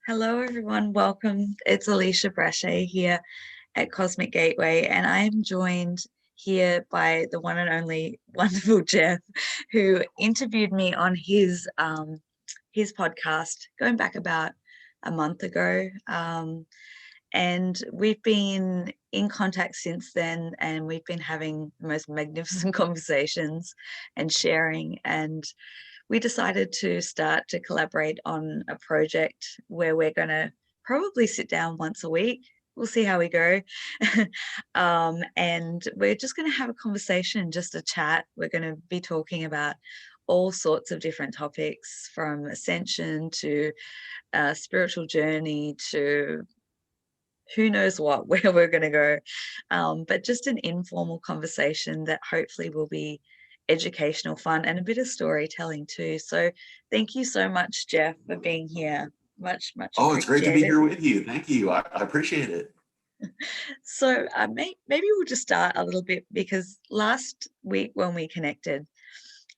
Hello, everyone. Welcome. It's Alisha here at Cosmic Gateway, and I am joined here by the one and only wonderful Jeff, who interviewed me on his podcast going back about a month ago. And we've been in contact since then, and we've been having the most magnificent conversations and sharing. And we decided to start to collaborate on a project where we're going to probably sit down once a week. We'll see how we go. And we're just going to have a conversation, just a chat. We're going to be talking about all sorts of different topics, from ascension to spiritual journey to who knows what, where we're going to go. But just an informal conversation that hopefully will be educational, fun, and a bit of storytelling too. So thank you so much, Jeff, for being here. Much Oh, it's great to be appreciated. here with you. Thank you. I appreciate it. So maybe we'll just start a little bit, because last week when we connected,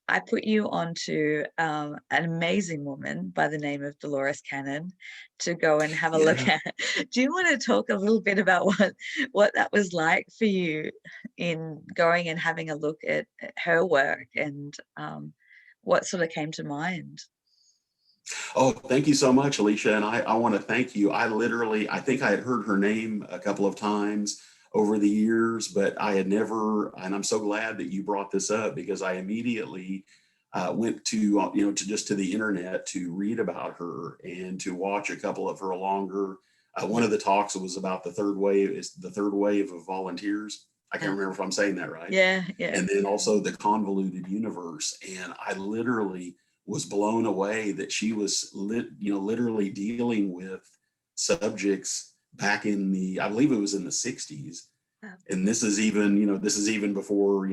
I put you onto an amazing woman by the name of Dolores Cannon to go and have a look at. Do you want to talk a little bit about what that was like for you in going and having a look at her work, and what sort of came to mind? Oh, thank you so much, Alisha. And I want to thank you. I think I had heard her name a couple of times over the years, but I had never, and I'm so glad that you brought this up, because I immediately went to the internet to read about her and to watch a couple of her longer. One of the talks was about the third wave of volunteers. I can't remember if I'm saying that right. Yeah. And then also the convoluted universe. And I literally was blown away that she was literally dealing with subjects back in I believe it was in the 60s. And this is even before,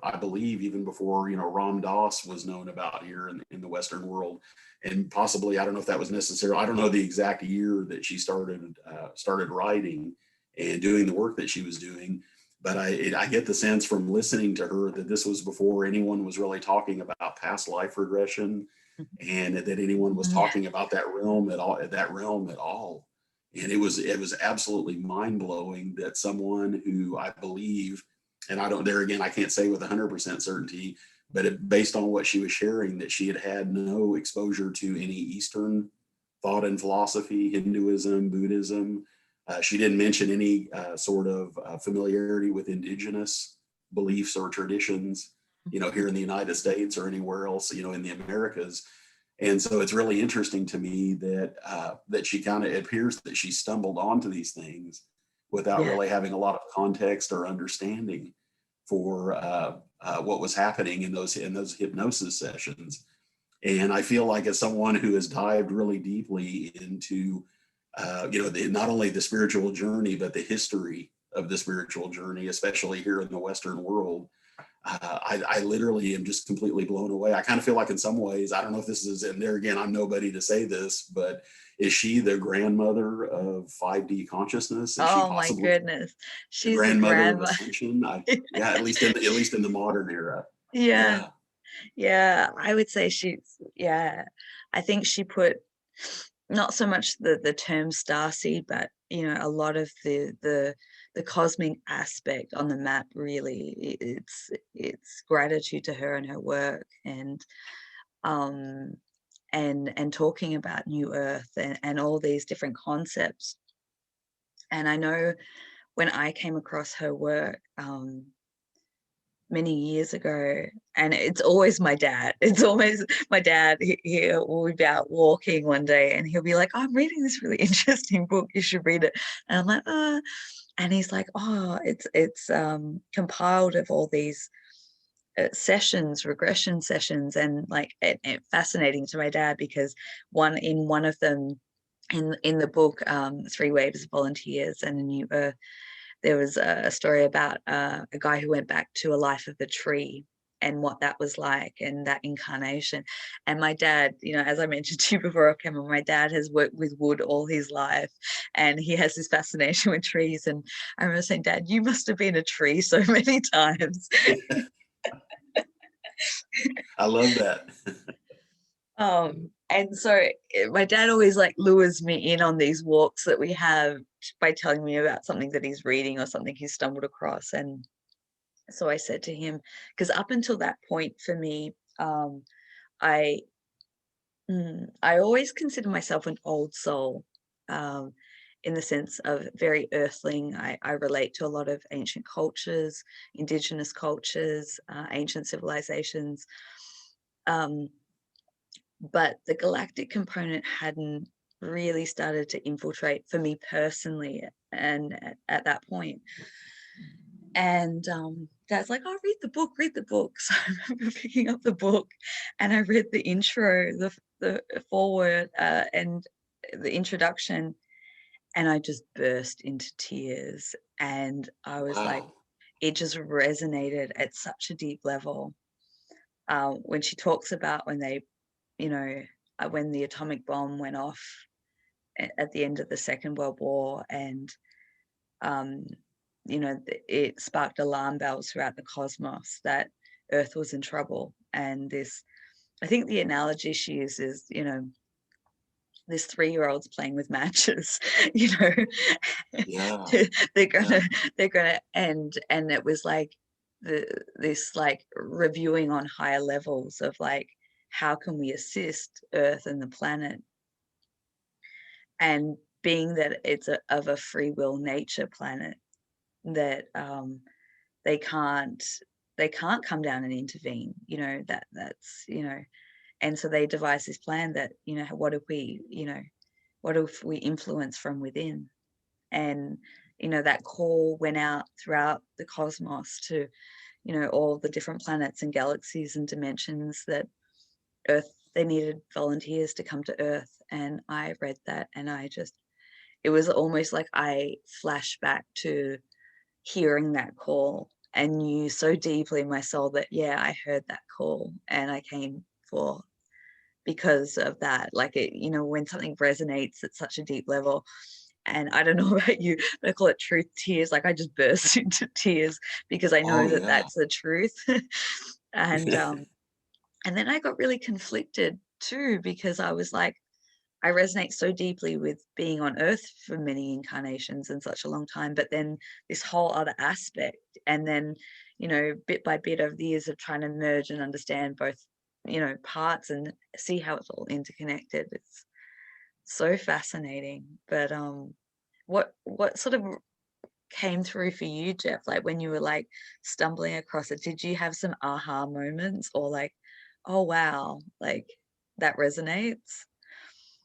I believe even before, Ram Dass was known about here in the Western world. And possibly, I don't know if that was necessary. I don't know the exact year that she started writing and doing the work that she was doing. But I get the sense from listening to her that this was before anyone was really talking about past life regression, and that anyone was talking about that realm at all. And it was absolutely mind blowing that someone who, I believe, and I can't say with 100% certainty, but based on what she was sharing, that she had no exposure to any Eastern thought and philosophy, Hinduism, Buddhism. She didn't mention any sort of familiarity with indigenous beliefs or traditions, here in the United States or anywhere else, in the Americas. And so it's really interesting to me that she it appears that she stumbled onto these things without really having a lot of context or understanding for what was happening in those hypnosis sessions. And I feel like, as someone who has dived really deeply into not only the spiritual journey, but the history of the spiritual journey, especially here in the Western world, I literally am just completely blown away. I kind of feel like, in some ways, I don't know if this is, and there again, I'm nobody to say this, but is she the grandmother of 5D consciousness? Is Oh, she my goodness, she's the the grandmother of grandma. Ascension? At least in the modern era. Yeah, I would say I think she put not so much the term starseed, but a lot of the cosmic aspect on the map. Really, it's gratitude to her and her work, and talking about New Earth and all these different concepts. And I know when I came across her work many years ago, and it's always my dad. It's always my dad. He will be out walking one day, and he'll be like, "I'm reading this really interesting book. You should read it." And I'm like, and he's like, "Oh, it's compiled of all these sessions, regression sessions," and fascinating to my dad, because one of them in the book, Three Waves of Volunteers and a New Earth, there was a story about a guy who went back to a life of the tree and what that was like, and that incarnation. And my dad, as I mentioned to you before I came on, my dad has worked with wood all his life, and he has this fascination with trees. And I remember saying, "Dad, you must have been a tree so many times." I love that. And so my dad always like lures me in on these walks that we have by telling me about something that he's reading or something he's stumbled across. And so I said to him, because up until that point for me, I I always consider myself an old soul, um, in the sense of very earthling. I relate to a lot of ancient cultures, indigenous cultures, ancient civilizations. Um, but the galactic component hadn't really started to infiltrate for me personally, and at that point. And Dad's like, "Oh, read the book, read the book." So I remember picking up the book, and I read the intro, the foreword, and the introduction, and I just burst into tears. And I was like, Wow. it just resonated at such a deep level. When she talks about when they, you know, when the atomic bomb went off at the end of the Second World War, and um, it sparked alarm bells throughout the cosmos that Earth was in trouble. And this, I think the analogy she uses, this 3-year-old's playing with matches, you know, Yeah. they're Yeah. gonna they're gonna end. And it was like this like reviewing on higher levels of like, how can we assist Earth and the planet, and being that it's of a free will nature planet, that they can't they can't come down and intervene, that's and so they devised this plan that, what if we influence from within. And that call went out throughout the cosmos to all the different planets and galaxies and dimensions, that Earth, they needed volunteers to come to Earth. And I read that, and it was almost like I flashed back to hearing that call and knew so deeply in my soul that, yeah, I heard that call and I came for, because of that. Like, when something resonates at such a deep level, and I don't know about you, but I call it truth tears. Like, I just burst into tears because I Oh know that yeah. that's the truth. and and then I got really conflicted too, because I was like, I resonate so deeply with being on Earth for many incarnations and such a long time, but then this whole other aspect, and then, bit by bit over the years of trying to merge and understand both, parts, and see how it's all interconnected. It's so fascinating. But what sort of came through for you, Jeff? Like, when you were like stumbling across it, did you have some aha moments, or like, oh wow, like that resonates?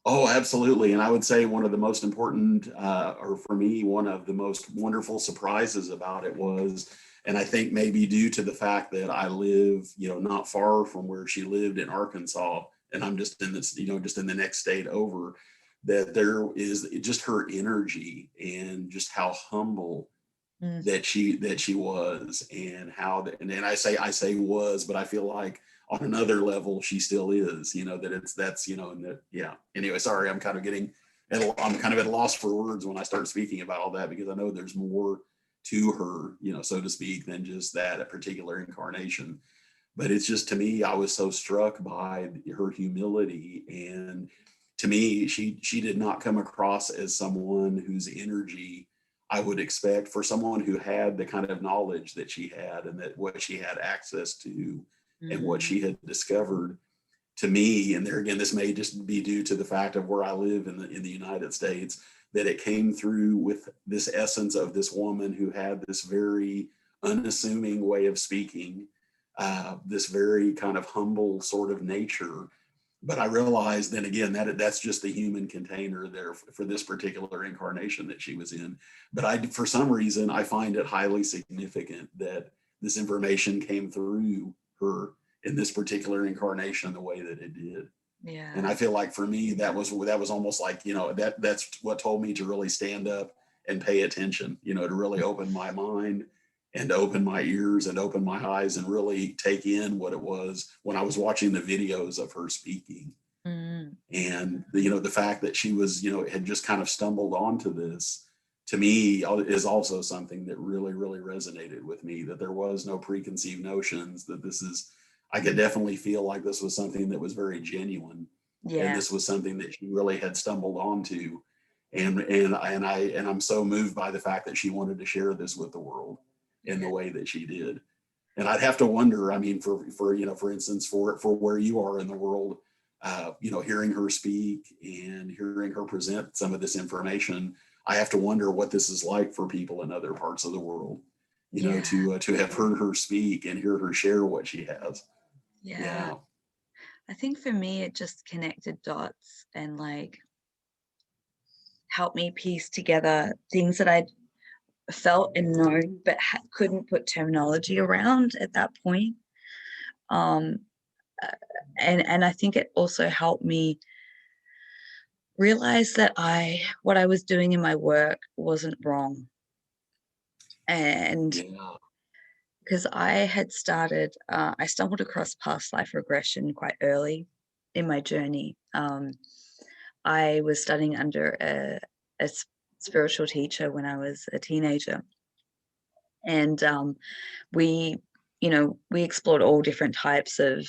Oh, absolutely. And I would say one of the most important, or for me, one of the most wonderful surprises about it was, and I think maybe due to the fact that I live, not far from where she lived in Arkansas, and I'm just in this, just in the next state over, that there is just her energy and just how humble Mm, that she was, and how that, and I say was, but I feel like on another level she still is, that that's and that, yeah, anyway, sorry, I'm kind of at a loss for words when I start speaking about all that, because I know there's more to her, so to speak, than just that a particular incarnation. But it's just, to me, I was so struck by her humility, and to me, she did not come across as someone whose energy I would expect for someone who had the kind of knowledge that she had, and that what she had access to and what mm, she had discovered. To me, and there again, this may just be due to the fact of where I live in the United States, that it came through with this essence of this woman who had this very unassuming way of speaking, this very kind of humble sort of nature. But I realized then again that that's just the human container there for this particular incarnation that she was in. But for some reason, I find it highly significant that this information came through her in this particular incarnation the way that it did. And yeah. I feel like for me, that was almost like, that's what told me to really stand up and pay attention, to really open my mind and open my ears and open my eyes and really take in what it was when I was watching the videos of her speaking. Mm, And the fact that she was, had just kind of stumbled onto this, to me, is also something that really, really resonated with me, that there was no preconceived notions, that I could definitely feel like this was something that was very genuine. And Yeah. this was something that she really had stumbled onto. And I'm so moved by the fact that she wanted to share this with the world in the way that she did. And I'd have to wonder, I mean, for you know, for instance, for where you are in the world, you know, hearing her speak and hearing her present some of this information, I have to wonder what this is like for people in other parts of the world, you know, Yeah. to have heard her speak and hear her share what she has. Yeah. Yeah. I think for me, it just connected dots and like helped me piece together things that I'd felt and known, but couldn't put terminology around at that point. Um, and I think it also helped me realize that what I was doing in my work wasn't wrong. And Yeah. because I had started, I stumbled across past life regression quite early in my journey. I was studying under a spiritual teacher when I was a teenager. And we, we explored all different types of,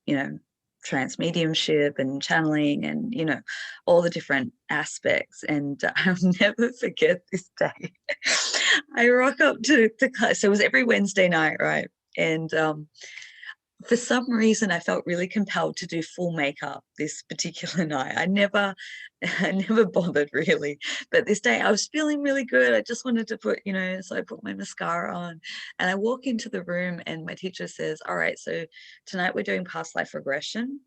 you know, trance mediumship and channeling and, all the different aspects. And I'll never forget this day. I rock up to class. So it was every Wednesday night, right? And for some reason, I felt really compelled to do full makeup this particular night. I never bothered really, but this day I was feeling really good. I just wanted to put, so I put my mascara on, and I walk into the room, and my teacher says, "All right, so tonight we're doing past life regression,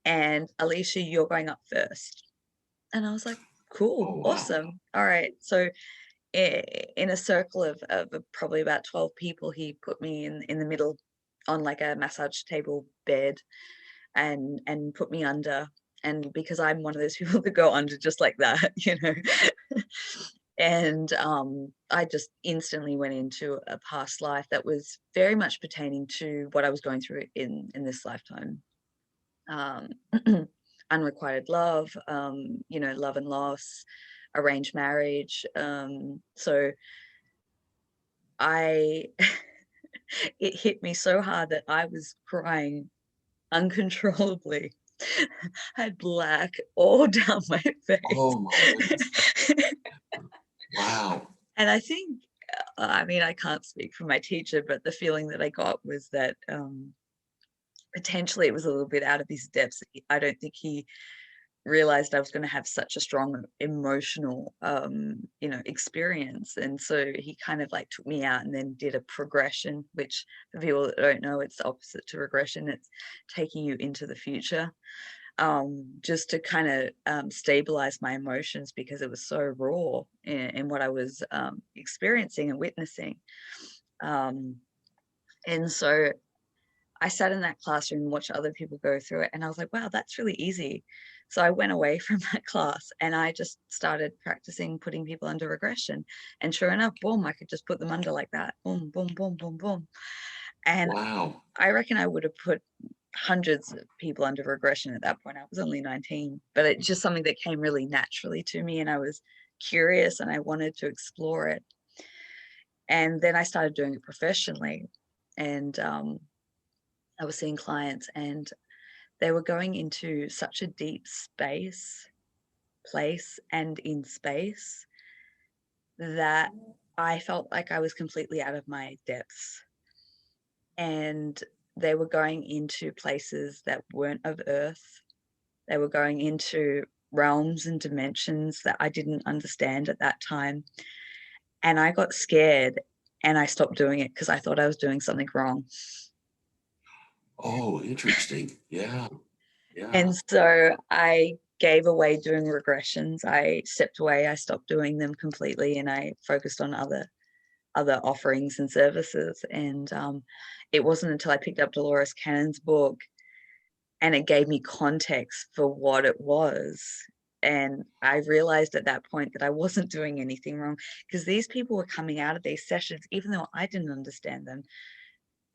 and Alisha, you're going up first." And I was like, "Cool, Oh, wow. awesome. All right." So in a circle of probably about 12 people, he put me in the middle on like a massage table bed and put me under. And because I'm one of those people that go under just like that, and I just instantly went into a past life that was very much pertaining to what I was going through in this lifetime. um, Unrequited love, love and loss, arranged marriage. So I, it hit me so hard that I was crying uncontrollably. I had black all down my face. Oh my goodness. Wow. And I think, I mean, I can't speak for my teacher, but the feeling that I got was that potentially it was a little bit out of his depths. I don't think he realized I was going to have such a strong emotional experience, and so he kind of like took me out and then did a progression, which for people that don't know, it's the opposite to regression. It's taking you into the future, just to kind of stabilize my emotions, because it was so raw in what I was experiencing and witnessing. And so I sat in that classroom and watched other people go through it, and I was like, wow, that's really easy. So I went away from that class and I just started practicing putting people under regression. And sure enough, boom, I could just put them under like that. Boom, boom, boom, boom, boom. And Wow. I reckon I would have put hundreds of people under regression at that point. I was only 19, but it's just something that came really naturally to me. And I was curious and I wanted to explore it. And then I started doing it professionally. And I was seeing clients, and they were going into such a deep place, and in space, that I felt like I was completely out of my depths. And they were going into places that weren't of Earth. They were going into realms and dimensions that I didn't understand at that time. And I got scared and I stopped doing it because I thought I was doing something wrong. Oh, interesting. Yeah. Yeah. And so I gave away doing regressions. I stepped away, I stopped doing them completely, and I focused on other offerings and services. And it wasn't until I picked up Dolores Cannon's book and it gave me context for what it was. And I realized at that point that I wasn't doing anything wrong, because these people were coming out of these sessions, even though I didn't understand them,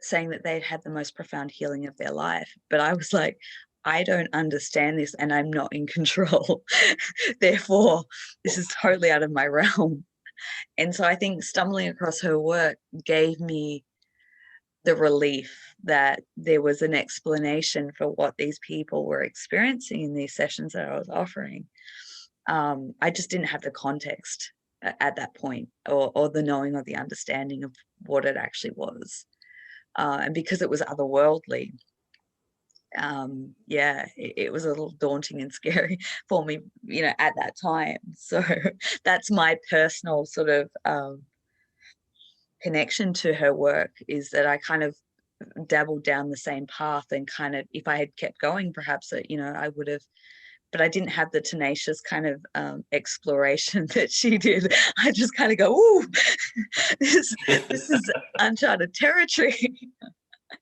saying that they'd had the most profound healing of their life. But I was like, I don't understand this and I'm not in control. Therefore, this is totally out of my realm. And so I think stumbling across her work gave me the relief that there was an explanation for what these people were experiencing in these sessions that I was offering. I just didn't have the context at that point, or the knowing or the understanding of what it actually was. And because it was otherworldly, yeah, it was a little daunting and scary for me, at that time. So that's my personal sort of connection to her work, is that I kind of dabbled down the same path, and kind of, if I had kept going, perhaps I would have, but I didn't have the tenacious kind of exploration that she did. I just kind of go, ooh, this is uncharted territory.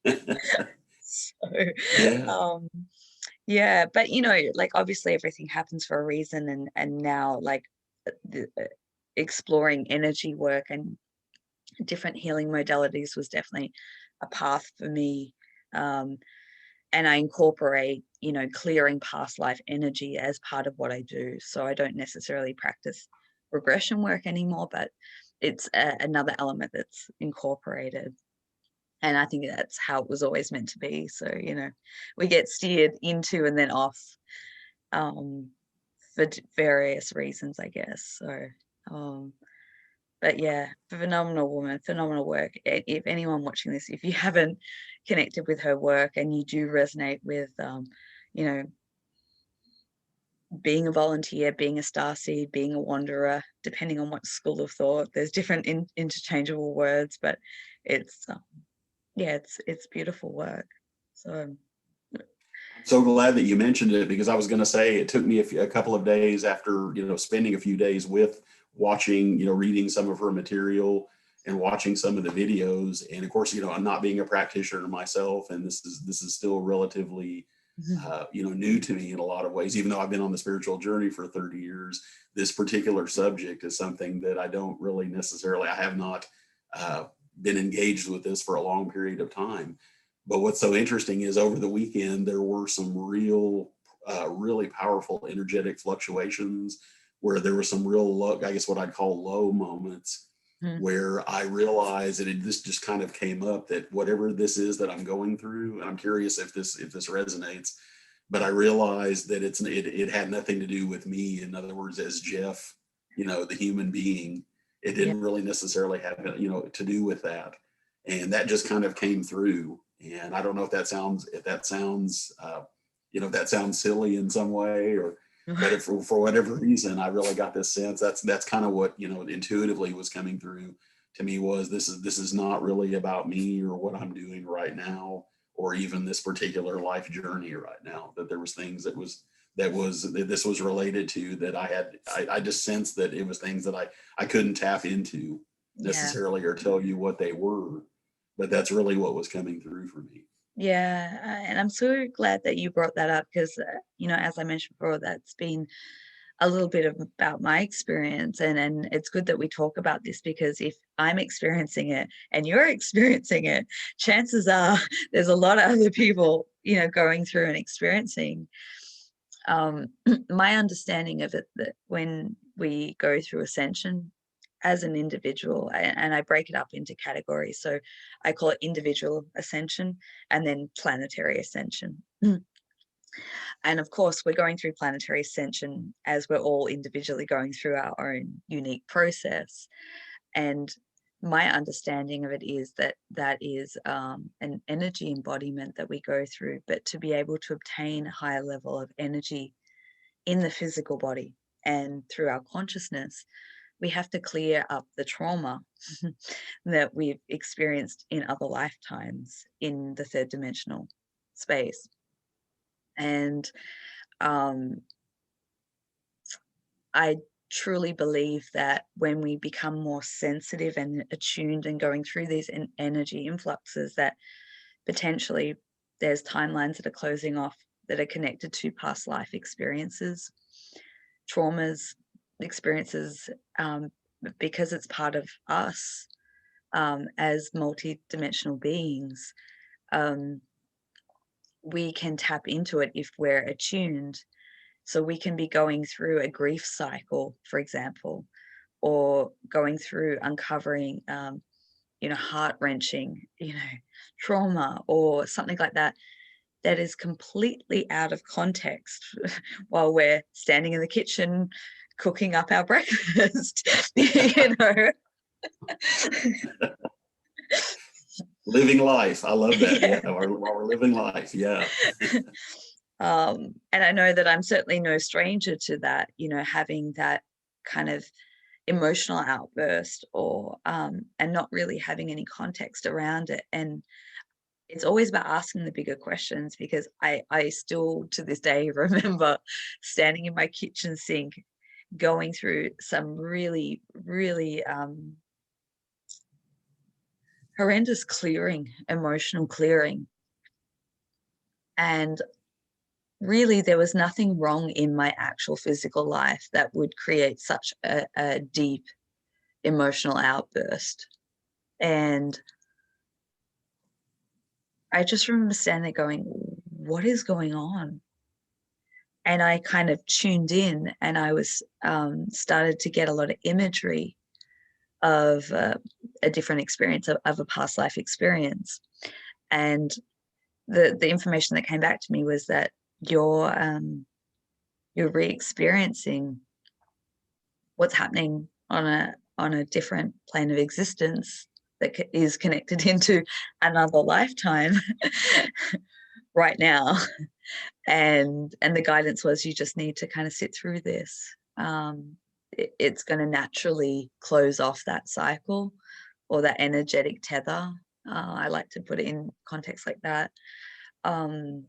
So, Yeah. yeah, but like, obviously everything happens for a reason, and now, like, exploring energy work and different healing modalities was definitely a path for me. And I incorporate, clearing past life energy as part of what I do. So I don't necessarily practice regression work anymore, but it's another element that's incorporated. And I think that's how it was always meant to be. So, we get steered into and then off, for various reasons, I guess. So, but yeah, phenomenal woman, phenomenal work. If anyone watching this, if you haven't connected with her work and you do resonate with, you know, being a volunteer, being a starseed, being a wanderer, depending on what school of thought, there's different interchangeable words, but it's, yeah, it's beautiful work. So So glad that you mentioned it, because I was going to say it took me a couple of days after, spending a few days with watching, reading some of her material and watching some of the videos. And of course, I'm not being a practitioner myself, and this is still relatively, new to me in a lot of ways, even though I've been on the spiritual journey for 30 years. This particular subject is something that I don't really necessarily, I have not been engaged with this for a long period of time. But what's so interesting is over the weekend, there were some really powerful energetic fluctuations, where there were some real low, I guess what I'd call low moments, where I realized that this just kind of came up, that whatever this is that I'm going through, and I'm curious if this resonates, but I realized that it had nothing to do with me. In other words, as Jeff, the human being, it yeah, didn't really necessarily have, to do with that. And that just kind of came through. And I don't know if that sounds if that sounds silly in some way, but if for whatever reason, I really got this sense, that's kind of what, intuitively was coming through to me, was this is not really about me or what I'm doing right now, or even this particular life journey right now, that there was things that this was related to, that I just sensed that it was things that I couldn't tap into yeah. necessarily or tell you what they were, but that's really what was coming through for me. Yeah, and I'm so glad that you brought that up, because, as I mentioned before, that's been a little bit about my experience, and it's good that we talk about this, because if I'm experiencing it and you're experiencing it, chances are there's a lot of other people, going through and experiencing. My understanding of it, that when we go through ascension as an individual, and I break it up into categories. So I call it individual ascension and then planetary ascension. And of course, we're going through planetary ascension as we're all individually going through our own unique process. And my understanding of it is that is an energy embodiment that we go through, but to be able to obtain a higher level of energy in the physical body and through our consciousness, we have to clear up the trauma that we've experienced in other lifetimes in the third dimensional space. And I truly believe that when we become more sensitive and attuned and going through these energy influxes, that potentially there's timelines that are closing off that are connected to past life experiences, traumas, experiences, because it's part of us, as multi-dimensional beings. We can tap into it if we're attuned. So we can be going through a grief cycle, for example, or going through uncovering, heart-wrenching, trauma or something like that, that is completely out of context while we're standing in the kitchen cooking up our breakfast, Living life. I love that. Yeah. Yeah. While we're living life. Yeah. And I know that I'm certainly no stranger to that, having that kind of emotional outburst or and not really having any context around it. And it's always about asking the bigger questions, because I still to this day remember standing in my kitchen sink going through some really, really horrendous emotional clearing. And really, there was nothing wrong in my actual physical life that would create such a deep emotional outburst. And I just remember standing there going, what is going on? And I kind of tuned in, and I was started to get a lot of imagery of a different experience, of a past life experience. And the information that came back to me was that you're re-experiencing what's happening on a different plane of existence that is connected into another lifetime right now. And the guidance was, you just need to kind of sit through this. It's going to naturally close off that cycle or that energetic tether. I like to put it in context like that. And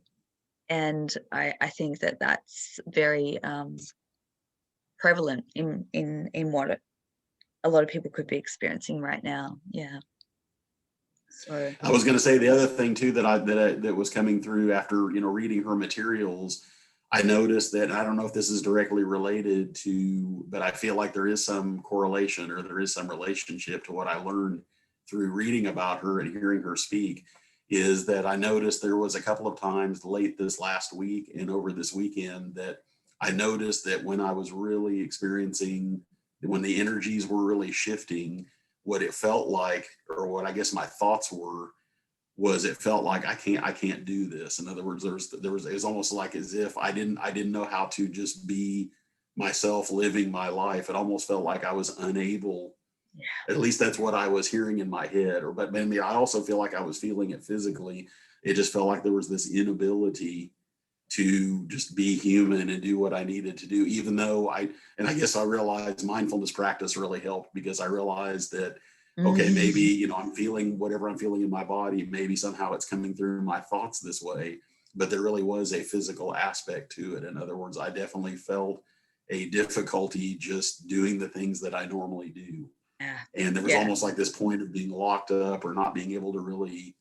I think that that's very prevalent in what a lot of people could be experiencing right now. Yeah. So I was going to say the other thing too that was coming through after reading her materials. I noticed that, I don't know if this is directly related to, but I feel like there is some correlation or there is some relationship to what I learned through reading about her and hearing her speak, is that I noticed there was a couple of times late this last week and over this weekend that I noticed that when I was really experiencing, when the energies were really shifting, what it felt like, or what I guess my thoughts were, was it felt like I can't do this. In other words, it was almost like as if I didn't know how to just be myself living my life. It almost felt like I was unable. yeah. At least that's what I was hearing in my head. But maybe I also feel like I was feeling it physically. It just felt like there was this inability to just be human and do what I needed to do, even though I guess I realized mindfulness practice really helped, because I realized that, okay, maybe, I'm feeling whatever I'm feeling in my body, maybe somehow it's coming through my thoughts this way, but there really was a physical aspect to it. In other words, I definitely felt a difficulty just doing the things that I normally do. Yeah. And there was almost like this point of being locked up or not being able to really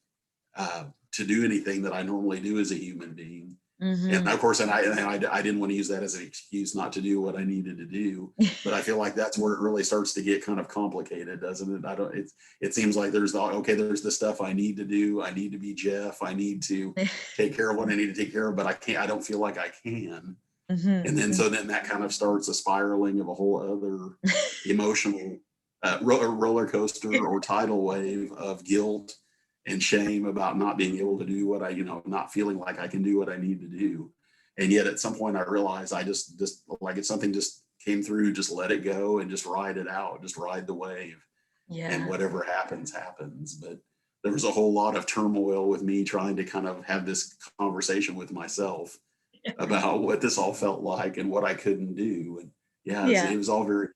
to do anything that I normally do as a human being. And of course, I didn't want to use that as an excuse not to do what I needed to do, but I feel like that's where it really starts to get kind of complicated, doesn't it? It seems like there's the stuff I need to do. I need to be Jeff. I need to take care of what I need to take care of, but I don't feel like I can. And then, so then that kind of starts a spiraling of a whole other emotional roller coaster or tidal wave of guilt and shame about not being able to do what not feeling like I can do what I need to do. And yet at some point I realized I just like, if something just came through, just let it go and just ride it out, just ride the wave. Yeah. And whatever happens. But there was a whole lot of turmoil with me trying to kind of have this conversation with myself about what this all felt like and what I couldn't do. And it was all very,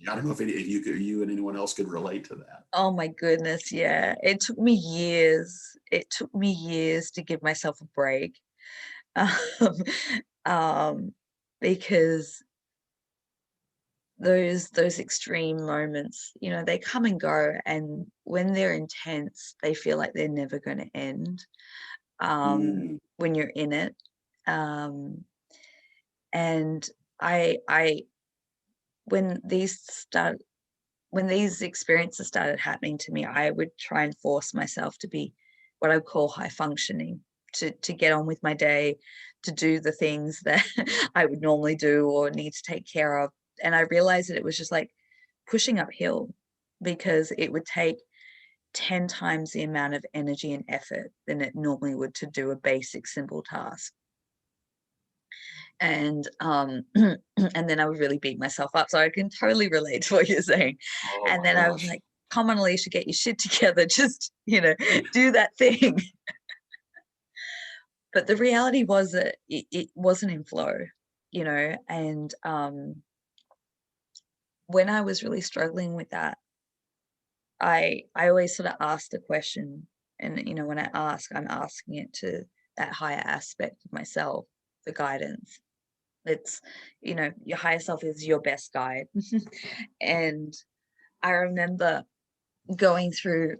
I don't know if you and anyone else could relate to that. Oh my goodness, yeah. It took me years. It took me years to give myself a break, because those extreme moments, they come and go, and when they're intense, they feel like they're never going to end. When you're in it, and I when these experiences started happening to me, I would try and force myself to be what I call high functioning, to get on with my day, to do the things that I would normally do or need to take care of. And I realized that it was just like pushing uphill, because it would take 10 times the amount of energy and effort than it normally would to do a basic simple task. And and then I would really beat myself up. So I can totally relate to what you're saying. Oh And my then I was gosh. like, come on, Alisha, get your shit together. Just, do that thing. But the reality was that it wasn't in flow, and when I was really struggling with that, I always sort of asked the question, and when I ask, I'm asking it to that higher aspect of myself, the guidance. It's, your higher self is your best guide. And I remember going through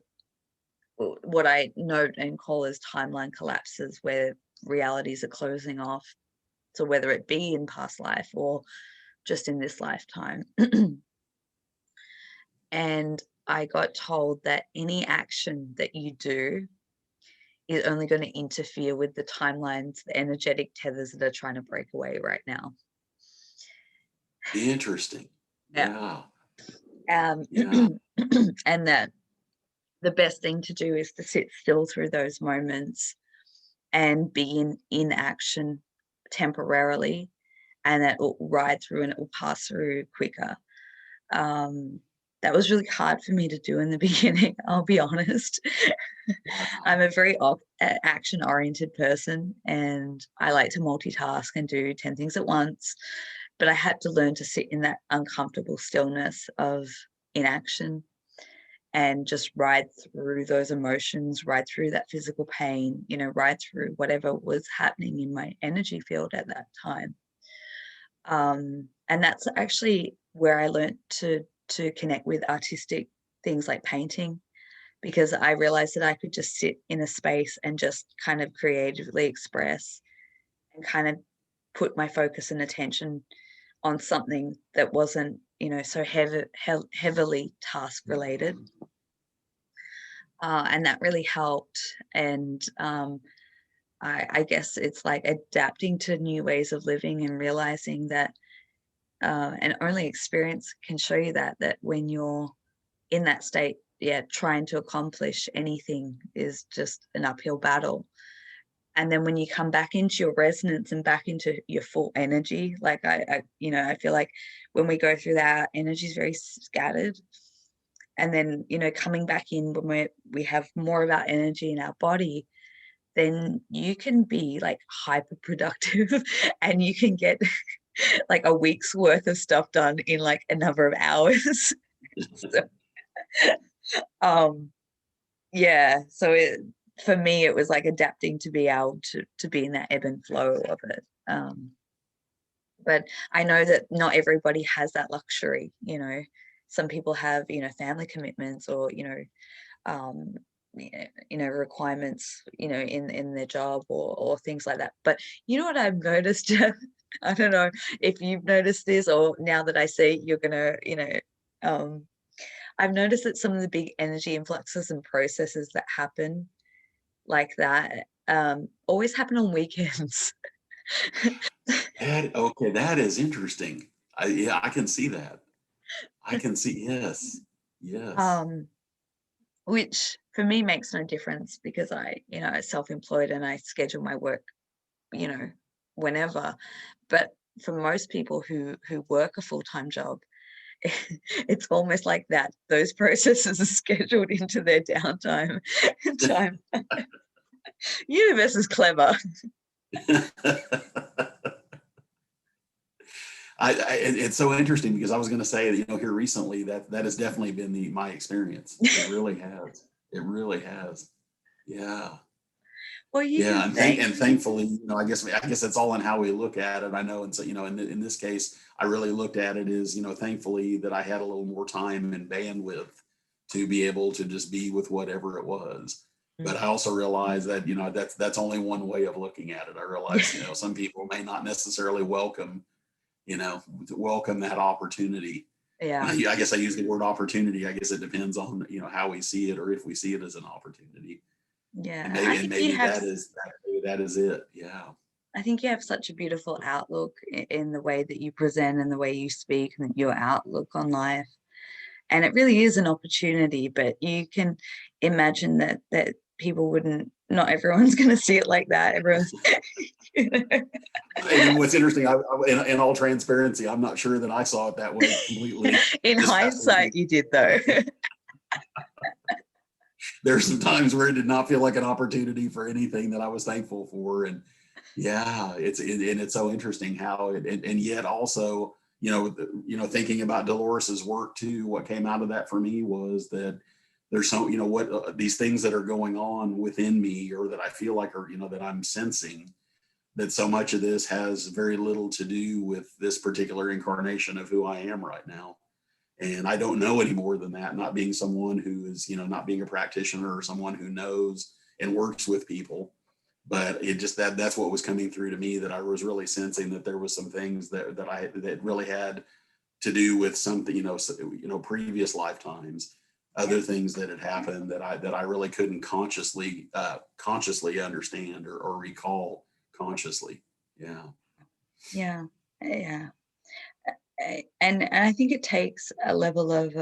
what I note and call as timeline collapses, where realities are closing off. So whether it be in past life or just in this lifetime. And I got told that any action that you do is only going to interfere with the timelines, the energetic tethers that are trying to break away right now. Interesting. Yeah. Yeah. Um, Yeah. and that the best thing to do is to sit still through those moments and be in action temporarily, and that will ride through and it will pass through quicker. That was really hard for me to do in the beginning, I'll be honest. I'm Wow. a very action oriented person, and I like to multitask and do 10 things at once. But I had to learn to sit in that uncomfortable stillness of inaction and just ride through those emotions, ride through that physical pain, ride through whatever was happening in my energy field at that time. And that's actually where I learned to connect with artistic things like painting, because I realized that I could just sit in a space and just kind of creatively express and kind of put my focus and attention on something that wasn't, so heavily task related. And that really helped. And I guess it's like adapting to new ways of living and realizing that, and only experience can show you that when you're in that state, trying to accomplish anything is just an uphill battle. And then when you come back into your resonance and back into your full energy, like I feel like when we go through that, our energy is very scattered. And then, coming back in when we have more of our energy in our body, then you can be like hyper productive and you can get like a week's worth of stuff done in like a number of hours. So, um, so for me, it was like adapting to be able to be in that ebb and flow of it. But I know that not everybody has that luxury. Some people have, family commitments or, um, requirements, in their job or things like that. But you know what I've noticed, Jeff? I don't know if you've noticed this, or now that I see you're gonna, I've noticed that some of the big energy influxes and processes that happen like that always happen on weekends. Okay, that is interesting. Yeah, I can see that. I can see, yes. Yes. um, which for me makes no difference because I'm self-employed and I schedule my work, you know, whenever. But for most people who work a full-time job, it's almost like that. Those processes are scheduled into their downtime time. Universe is clever. It's so interesting because I was going to say, here recently that has definitely been my experience. It really has. It really has. Yeah. Well, you can Yeah. thank. And thankfully, I guess it's all in how we look at it. I know. And so, in this case, I really looked at it as, thankfully that I had a little more time and bandwidth to be able to just be with whatever it was. But I also realized that, that's only one way of looking at it. I realize, some people may not necessarily welcome that opportunity. And Yeah, I guess I use the word opportunity. I guess it depends on, how we see it, or if we see it as an opportunity. And yeah. maybe, that is it. Yeah. I think you have such a beautiful outlook in the way that you present and the way you speak and your outlook on life. And it really is an opportunity, but you can imagine that people wouldn't, not everyone's going to see it like that. Everyone's, you know. And what's interesting, in all transparency, I'm not sure that I saw it that way completely. In hindsight, you did, though. There's some times where it did not feel like an opportunity for anything that I was thankful for. And yeah, it's so interesting how and yet also, thinking about Dolores's work too, what came out of that for me was that there's so, these things that are going on within me, or that I feel like, or, that I'm sensing, that so much of this has very little to do with this particular incarnation of who I am right now. And I don't know any more than that, not being someone who is, not being a practitioner or someone who knows and works with people. But it just, that's what was coming through to me, that I was really sensing that there was some things that really had to do with something, previous lifetimes, other things that had happened that I really couldn't consciously understand or recall consciously. Yeah. And I think it takes a level of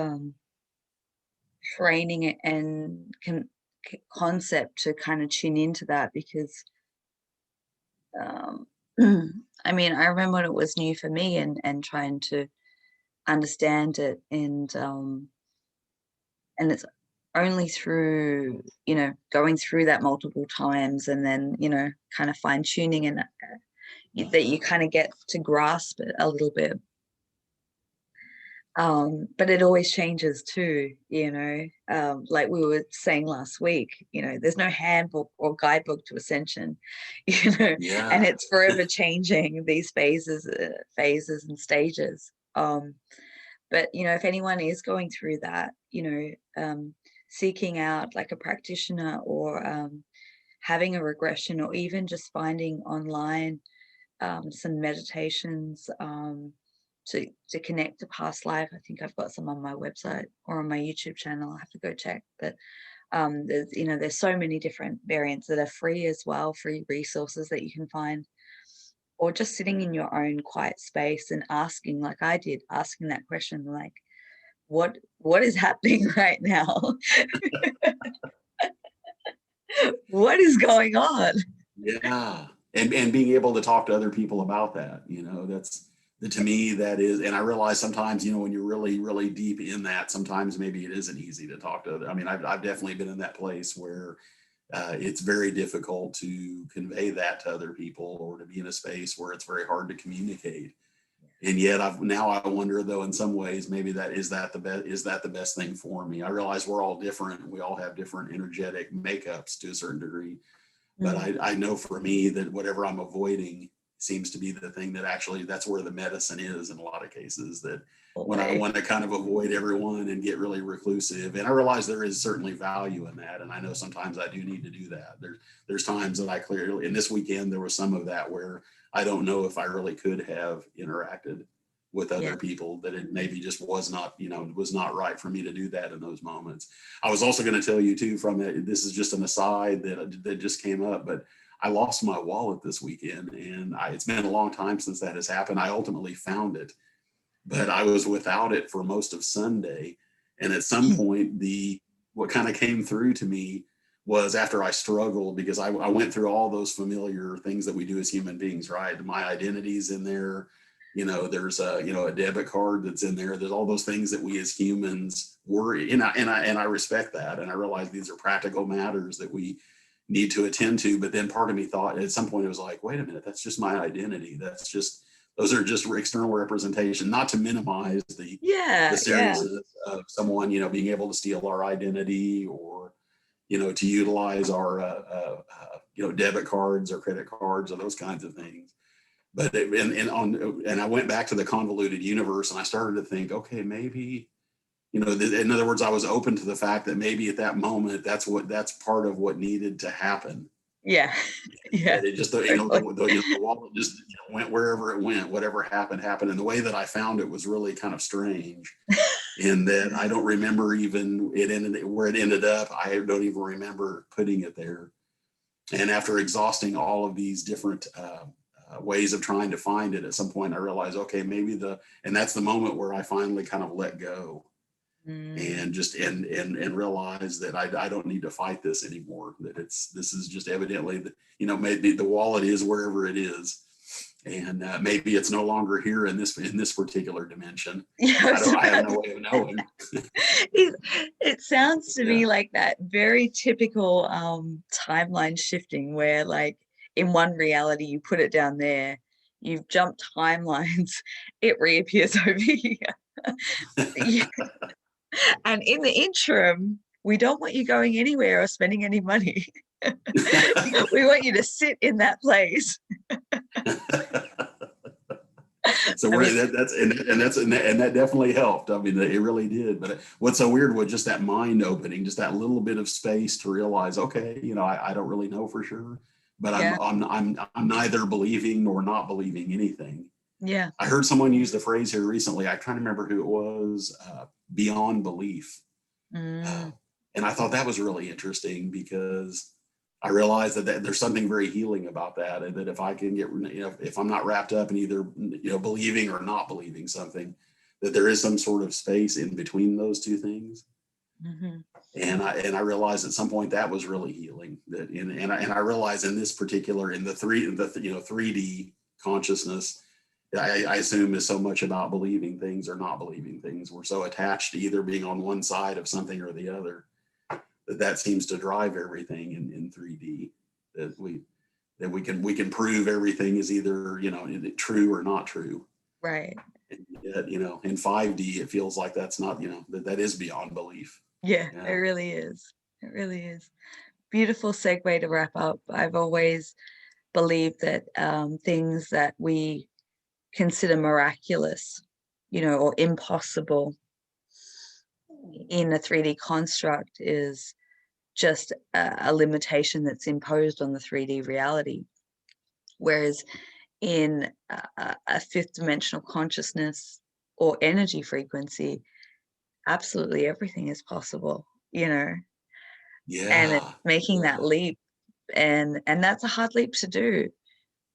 training and concept to kind of tune into that, because I mean, I remember when it was new for me, and trying to understand it, and it's only through, going through that multiple times, and then, kind of fine tuning, and that you kind of get to grasp it a little bit. But it always changes too, like we were saying last week, there's no handbook or guidebook to ascension, and it's forever changing, these phases and stages. But, if anyone is going through that, seeking out like a practitioner, or having a regression, or even just finding online some meditations, to connect to past life. I think I've got some on my website or on my YouTube channel. I have to go check. But there's so many different variants that are free as well, free resources that you can find, or just sitting in your own quiet space and asking, like I did, asking that question, like, what is happening right now? What is going on? Yeah. And being able to talk to other people about that, to me, that is, and I realize sometimes, when you're really, really deep in that, sometimes maybe it isn't easy to talk to other. I mean, I've definitely been in that place where it's very difficult to convey that to other people, or to be in a space where it's very hard to communicate. And yet I wonder, though, in some ways, maybe is that the best thing for me? I realize we're all different, and we all have different energetic makeups to a certain degree. But I know for me that whatever I'm avoiding seems to be the thing that actually, that's where the medicine is in a lot of cases, that when I want to kind of avoid everyone and get really reclusive. And I realize there is certainly value in that. And I know sometimes I do need to do that. There's times that I clearly, and this weekend, there was some of that where I don't know if I really could have interacted with other people, that it maybe just was not right for me to do that in those moments. I was also going to tell you too, from it, this is just an aside that just came up, but I lost my wallet this weekend, and it's been a long time since that has happened. I ultimately found it, but I was without it for most of Sunday. And at some point, what kind of came through to me was, after I struggled, because I went through all those familiar things that we do as human beings, right? My identity's in there. There's a debit card that's in there. There's all those things that we as humans worry. And I respect that. And I realize these are practical matters that we need to attend to. But then part of me thought at some point, it was like, wait a minute, that's just my identity. Those are just external representation, not to minimize the seriousness of someone, being able to steal our identity, or, to utilize our, debit cards or credit cards or those kinds of things. But and I went back to the convoluted universe, and I started to think, okay, maybe, in other words, I was open to the fact that maybe at that moment, that's part of what needed to happen. Yeah. It just, the wallet just went wherever it went. Whatever happened. And the way that I found it was really kind of strange, in that I don't remember even where it ended up. I don't even remember putting it there. And after exhausting all of these different ways of trying to find it, at some point I realized, okay, maybe and that's the moment where I finally kind of let go. and just and realize that I don't need to fight this anymore, that this is just evidently that, you know, maybe the wallet is wherever it is, and maybe it's no longer here in this particular dimension. Yeah, I have no way of knowing. it sounds to me Yeah. like that very typical timeline shifting, where like in one reality you put it down there, you've jumped timelines, it reappears over here. Yeah. And in the interim, we don't want you going anywhere or spending any money. We want you to sit in that place. So I mean, that definitely helped. I mean, it really did. But what's so weird was just that mind opening, just that little bit of space to realize, okay, you know, I don't really know for sure, but yeah, I'm neither believing nor not believing anything. yeah. I heard someone use the phrase here recently. I can't remember who it was. Beyond belief. Mm, And I thought that was really interesting, because I realized that there's something very healing about that, and that if I can get, you know, if I'm not wrapped up in either, you know, believing or not believing something, that there is some sort of space in between those two things. mhm. And I realized at some point that was really healing. That and I realized in this particular, in the 3D consciousness, I assume is so much about believing things or not believing things. We're so attached to either being on one side of something or the other, that seems to drive everything in 3D. That we can prove everything is either, you know, true or not true. Right. And yet, you know, in 5D, it feels like that's not, you know, that is beyond belief. Yeah, it Yeah. really is. It really is. Beautiful segue to wrap up. I've always believed that things that we consider miraculous, you know, or impossible in a 3D construct is just a limitation that's imposed on the 3D reality. Whereas in a fifth dimensional consciousness or energy frequency, absolutely everything is possible, you know, and it's Yeah. making that Yeah. leap. And that's a hard leap to do,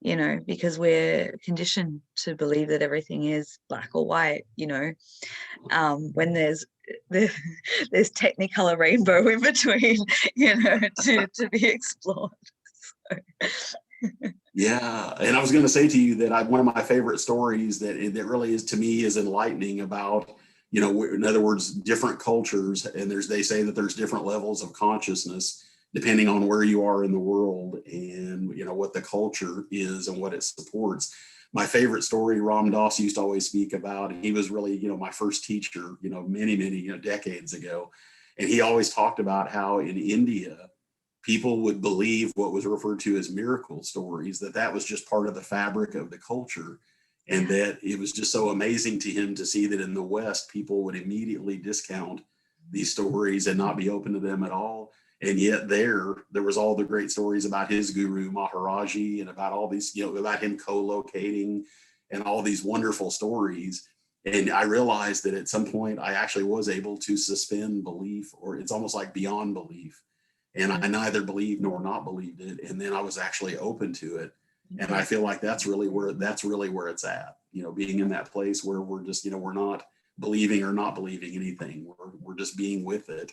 you know, because we're conditioned to believe that everything is black or white, you know, when there's technicolor rainbow in between, you know, to be explored. So, Yeah, and I was going to say to you that one of my favorite stories that really is, to me, is enlightening about, you know, in other words, different cultures, and they say that there's different levels of consciousness depending on where you are in the world, and, you know, what the culture is and what it supports. My favorite story, Ram Dass used to always speak about, and he was really, you know, my first teacher, you know, many, you know, decades ago, and he always talked about how in India people would believe what was referred to as miracle stories, that was just part of the fabric of the culture. And yeah, that it was just so amazing to him to see that in the West, people would immediately discount these stories and not be open to them at all. And yet there was all the great stories about his guru Maharaji, and about all these, you know, about him co-locating, and all these wonderful stories. And I realized that at some point I actually was able to suspend belief, or it's almost like beyond belief, and I neither believed nor not believed it, and then I was actually open to it. And I feel like that's really where it's at, you know, being in that place where we're just, you know, we're not believing or not believing anything, we're just being with it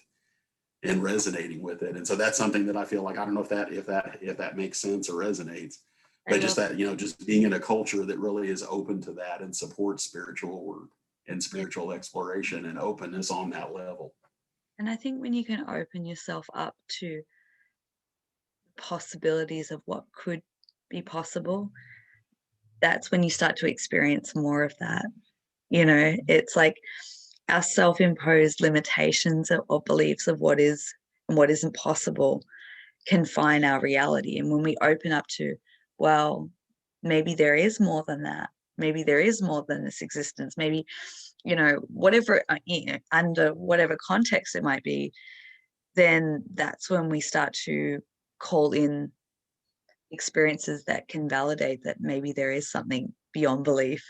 and resonating with it. And so that's something that I feel like, I don't know if that makes sense or resonates, I but just love that, you know, just being in a culture that really is open to that and supports spiritual work and yeah. spiritual exploration and openness on that level. And I think when you can open yourself up to possibilities of what could be possible, that's when you start to experience more of that. You know, it's like our self-imposed limitations or beliefs of what is and what isn't possible confine our reality. And when we open up to, well, maybe there is more than that. Maybe there is more than this existence. Maybe, you know, whatever, you know, under whatever context it might be, then that's when we start to call in experiences that can validate that maybe there is something beyond belief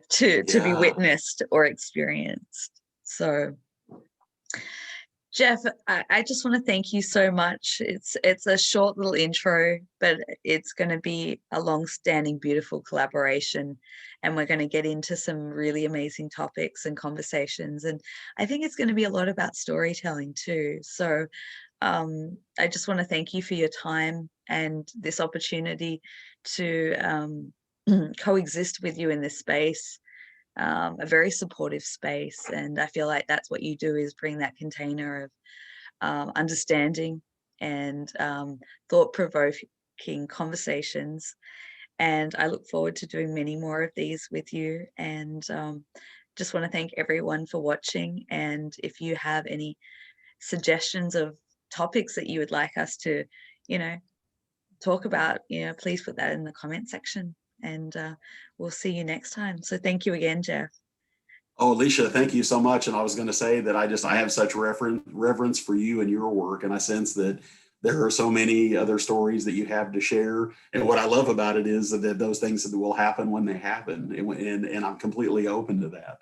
to be Yeah. witnessed or experienced. So Jeff, I just want to thank you so much. It's a short little intro, but it's going to be a long-standing, beautiful collaboration, and we're going to get into some really amazing topics and conversations. And I think it's going to be a lot about storytelling too. So I just want to thank you for your time and this opportunity to coexist with you in this space. A very supportive space, and I feel like that's what you do, is bring that container of understanding and thought-provoking conversations. And I look forward to doing many more of these with you, and just want to thank everyone for watching. And if you have any suggestions of topics that you would like us to, you know, talk about, please put that in the comment section, and we'll see you next time. So thank you again, Jeff. Oh, Alisha, thank you so much. And I was going to say that I have such reverence for you and your work. And I sense that there are so many other stories that you have to share. And what I love about it is that those things that will happen when they happen. And I'm completely open to that.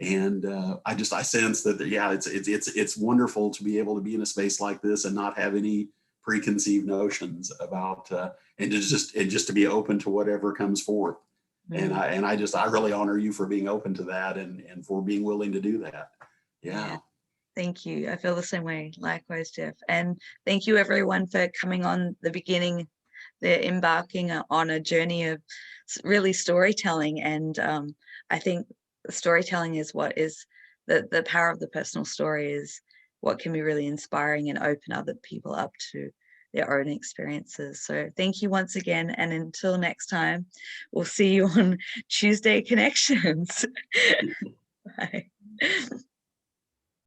And I sense that, yeah, it's wonderful to be able to be in a space like this and not have any preconceived notions about, and just to be open to whatever comes forth. And I really honor you for being open to that and for being willing to do that. Yeah. Thank you. I feel the same way. Likewise, Jeff. And thank you everyone for coming on the beginning. They're embarking on a journey of really storytelling. And I think storytelling is what is the power of the personal story, is what can be really inspiring and open other people up to their own experiences. So thank you once again. And until next time, we'll see you on Tuesday Connections. Bye.